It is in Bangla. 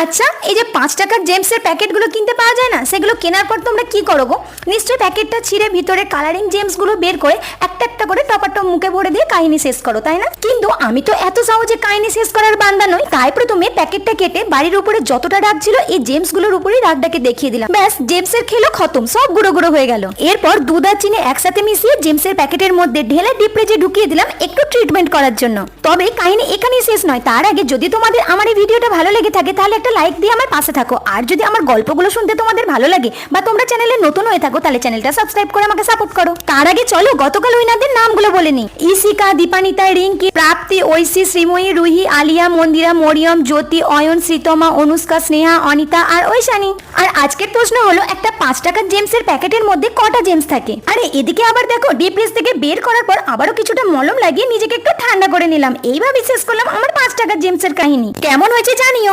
আচ্ছা, এই যে 5 টাকার জেমসের প্যাকেটগুলো কিনতে পাওয়া যায় না, সেগুলো কেনার পর তোমরা কি করো গো? নিশ্চয়ই প্যাকেটটা ছিঁড়ে ভিতরে কালারিং জেমসগুলো বের করে একটা একটা করে টপাটপ মুখে ভরে দিয়ে কাহিনী শেষ করো, তাই না? কিন্তু আমি তো এত সহজে কাহিনী শেষ করার বান্দা নই। তাই প্রথমে প্যাকেটটা কেটে বাড়ির উপরে যতটা রাগ ছিল এই জেমসগুলোর উপরেই রাগটাকে দেখিয়ে দিলাম। ব্যাস, জেমসের খেলো খতম, সব গুঁড়ো গুঁড়ো হয়ে গেল। এরপর দুধ আর চিনি একসাথে মিশিয়ে জেমসের প্যাকেটের মধ্যে ঢেলে ডিপ ফ্রিজে ঢুকিয়ে দিলাম একটু ট্রিটমেন্ট করার জন্য। তবে কাহিনী এখানেই শেষ নয়, তার আগে যদি তোমাদের আমার এই ভিডিওটা ভালো লেগে থাকে তাহলে একটা লাইক দিয়ে আমার পাশে থাকো। আর যদি আমার গল্পগুলো শুনতে তোমাদের ভালো লাগে বা তোমরা চ্যানেলে নতুন হয়ে থাকো তাহলে চ্যানেলটা সাবস্ক্রাইব করে আমাকে সাপোর্ট করো। তার আগে চলো গতকাল উইনারদের নামগুলো বলে নিই। ইশিকা, দীপানিতা, রিঙ্কি, প্রাপ্তি, ঐশী, শ্রীময়ী, রুহি, আলিয়া, মন্দিরা, মরিয়ম, জ্যোতি, অয়ন, শ্রীতমা, অনুষ্কা, স্নেহা, অনিতা আর ঐশানী। আর আজকের প্রশ্ন হলো, একটা 5 টাকার জেমসের প্যাকেটের মধ্যে কটা জেমস থাকে? আরে এদিকে আবার দেখো, ডিপ ফ্রিজ থেকে বের করার পর আবারও কিছুটা মলম লাগিয়ে নিজেকে একটু ঠান্ডা করে নিলাম। এইভাবে শেষ করলাম আমার 5 টাকার জেমসের কাহিনী। কেমন হয়েছে জানিও।